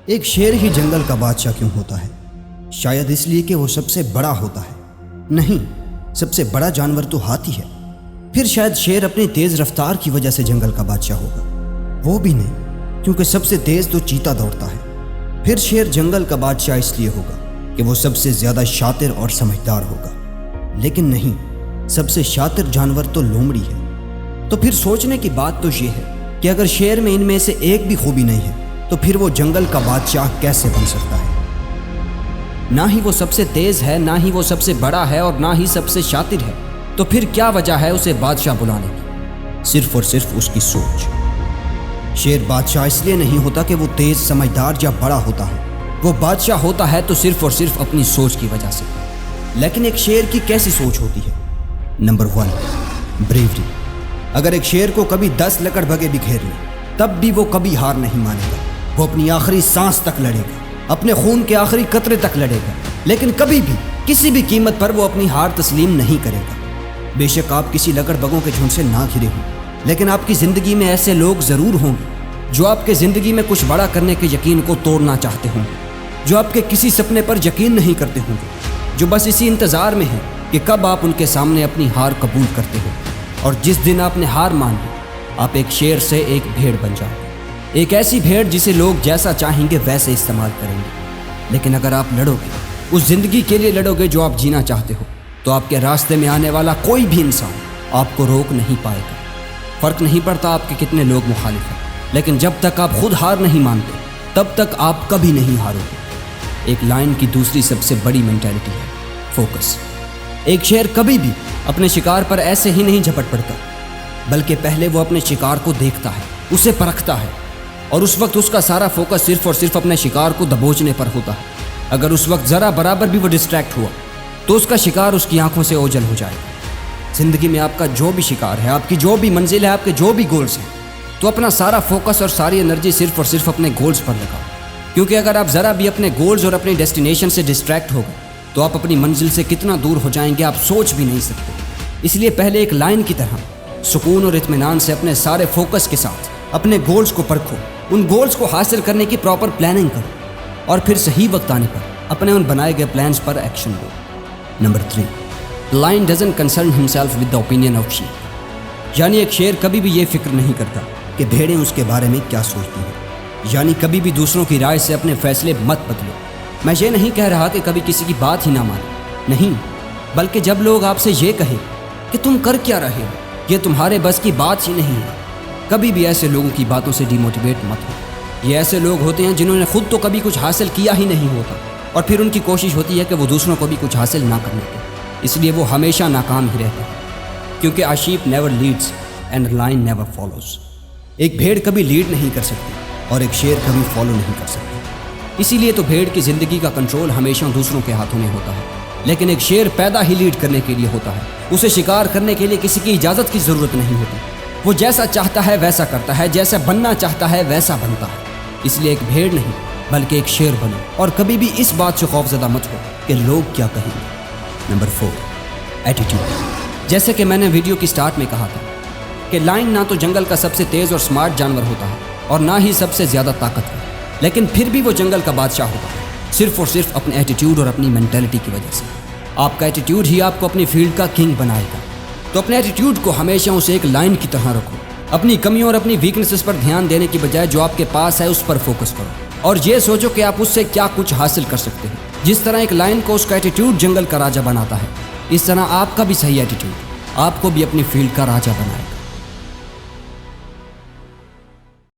ایک شیر ہی جنگل کا بادشاہ کیوں ہوتا ہے؟ شاید اس لیے کہ وہ سب سے بڑا ہوتا ہے؟ نہیں، سب سے بڑا جانور تو ہاتھی ہے۔ پھر شاید شیر اپنی تیز رفتار کی وجہ سے جنگل کا بادشاہ ہوگا؟ وہ بھی نہیں، کیونکہ سب سے تیز تو چیتا دوڑتا ہے۔ پھر شیر جنگل کا بادشاہ اس لیے ہوگا کہ وہ سب سے زیادہ شاطر اور سمجھدار ہوگا۔ لیکن نہیں، سب سے شاطر جانور تو لومڑی ہے۔ تو پھر سوچنے کی بات تو یہ ہے کہ اگر شیر میں ان میں سے ایک بھی خوبی نہیں ہے تو پھر وہ جنگل کا بادشاہ کیسے بن سکتا ہے؟ نہ ہی وہ سب سے تیز ہے، نہ ہی وہ سب سے بڑا ہے، اور نہ ہی سب سے شاطر ہے، تو پھر کیا وجہ ہے اسے بادشاہ بلانے کی؟ صرف اور صرف اس کی سوچ۔ شیر بادشاہ اس لیے نہیں ہوتا کہ وہ تیز، سمجھدار یا بڑا ہوتا ہے، وہ بادشاہ ہوتا ہے تو صرف اور صرف اپنی سوچ کی وجہ سے۔ لیکن ایک شیر کی کیسی سوچ ہوتی ہے؟ Number 1، bravery. اگر ایک شیر کو کبھی 10 لکڑ بھگے بھی گھیر لیں تب بھی وہ کبھی ہار نہیں مانے گا۔ وہ اپنی آخری سانس تک لڑے گا، اپنے خون کے آخری قطرے تک لڑے گا، لیکن کبھی بھی کسی بھی قیمت پر وہ اپنی ہار تسلیم نہیں کرے گا۔ بے شک آپ کسی لکڑ بگوں کے جھنڈ سے نہ گھرے ہوں، لیکن آپ کی زندگی میں ایسے لوگ ضرور ہوں گے جو آپ کے زندگی میں کچھ بڑا کرنے کے یقین کو توڑنا چاہتے ہوں گے، جو آپ کے کسی سپنے پر یقین نہیں کرتے ہوں گے، جو بس اسی انتظار میں ہیں کہ کب آپ ان کے سامنے اپنی ہار قبول کرتے ہو۔ اور جس دن آپ نے ہار مان لی، آپ ایک شیر سے ایک بھیڑ بن جاؤ گے، ایک ایسی بھیڑ جسے لوگ جیسا چاہیں گے ویسے استعمال کریں گے۔ لیکن اگر آپ لڑو گے، اس زندگی کے لیے لڑو گے جو آپ جینا چاہتے ہو، تو آپ کے راستے میں آنے والا کوئی بھی انسان آپ کو روک نہیں پائے گا۔ فرق نہیں پڑتا آپ کے کتنے لوگ مخالف ہیں، لیکن جب تک آپ خود ہار نہیں مانتے تب تک آپ کبھی نہیں ہارو گے۔ ایک لائن کی دوسری سب سے بڑی مینٹالٹی ہے فوکس۔ ایک شیر کبھی بھی اپنے شکار پر ایسے ہی نہیں جھپٹ پڑتا، بلکہ پہلے وہ اپنے شکار کو دیکھتا ہے، اسے پرکھتا ہے، اور اس وقت اس کا سارا فوکس صرف اور صرف اپنے شکار کو دبوچنے پر ہوتا ہے۔ اگر اس وقت ذرا برابر بھی وہ ڈسٹریکٹ ہوا تو اس کا شکار اس کی آنکھوں سے اوجھل ہو جائے گا۔ زندگی میں آپ کا جو بھی شکار ہے، آپ کی جو بھی منزل ہے، آپ کے جو بھی گولز ہیں، تو اپنا سارا فوکس اور ساری انرجی صرف اور صرف اپنے گولز پر لگاؤ، کیونکہ اگر آپ ذرا بھی اپنے گولز اور اپنی ڈیسٹینیشن سے ڈسٹریکٹ ہو گئے تو آپ اپنی منزل سے کتنا دور ہو جائیں گے آپ سوچ بھی نہیں سکتے۔ اس لیے پہلے ایک لائن کی طرح سکون اور اطمینان سے اپنے سارے فوکس کے ساتھ اپنے گولز کو پرکھو، ان گولز کو حاصل کرنے کی پراپر پلاننگ کرو، اور پھر صحیح وقت آنے پر اپنے ان بنائے گئے پلانز پر ایکشن لو۔ Number 3، The lion doesn't concern himself with the opinion of sheep۔ یعنی ایک شیر کبھی بھی یہ فکر نہیں کرتا کہ بھیڑیں اس کے بارے میں کیا سوچتی ہیں، یعنی کبھی بھی دوسروں کی رائے سے اپنے فیصلے مت بدلو۔ میں یہ نہیں کہہ رہا کہ کبھی کسی کی بات ہی نہ مانے، نہیں، بلکہ جب لوگ آپ سے یہ کہیں کہ تم کر کیا رہے ہو، یہ تمہارے بس کی بات ہی نہیں ہے، کبھی بھی ایسے لوگوں کی باتوں سے ڈی موٹیویٹ مت ہو۔ یہ ایسے لوگ ہوتے ہیں جنہوں نے خود تو کبھی کچھ حاصل کیا ہی نہیں ہوتا، اور پھر ان کی کوشش ہوتی ہے کہ وہ دوسروں کو بھی کچھ حاصل نہ کرنے دیں، اس لیے وہ ہمیشہ ناکام ہی رہتے ہیں، کیونکہ a sheep never leads and a lion never follows۔ ایک بھیڑ کبھی لیڈ نہیں کر سکتی اور ایک شیر کبھی فالو نہیں کر سکتی۔ اسی لیے تو بھیڑ کی زندگی کا کنٹرول ہمیشہ دوسروں کے ہاتھوں میں ہوتا ہے، لیکن ایک شیر پیدا ہی لیڈ کرنے کے لیے ہوتا ہے، اسے شکار کرنے کے لیے کسی کی اجازت کی ضرورت نہیں ہوتی، وہ جیسا چاہتا ہے ویسا کرتا ہے، جیسا بننا چاہتا ہے ویسا بنتا ہے۔ اس لیے ایک بھیڑ نہیں بلکہ ایک شیر بنو، اور کبھی بھی اس بات سے خوفزدہ مت ہو کہ لوگ کیا کہیں گے۔ Number 4، attitude. جیسے کہ میں نے ویڈیو کی سٹارٹ میں کہا تھا کہ لائن نہ تو جنگل کا سب سے تیز اور سمارٹ جانور ہوتا ہے اور نہ ہی سب سے زیادہ طاقتور، لیکن پھر بھی وہ جنگل کا بادشاہ ہوتا ہے، صرف اور صرف اپنے ایٹیٹیوڈ اور اپنی مینٹلٹی کی وجہ سے۔ آپ کا ایٹیٹیوڈ ہی آپ کو اپنی فیلڈ کا کنگ بنائے گا، تو اپنے ایٹیٹیوڈ کو ہمیشہ اسے ایک لائن کی طرح رکھو۔ اپنی کمیوں اور اپنی ویکنسز پر دھیان دینے کی بجائے جو آپ کے پاس ہے اس پر فوکس کرو، اور یہ سوچو کہ آپ اس سے کیا کچھ حاصل کر سکتے ہیں۔ جس طرح ایک لائن کو اس کا ایٹیٹیوڈ جنگل کا راجا بناتا ہے، اس طرح آپ کا بھی صحیح ایٹیٹیوڈ آپ کو بھی اپنی فیلڈ کا راجا بنائے گا۔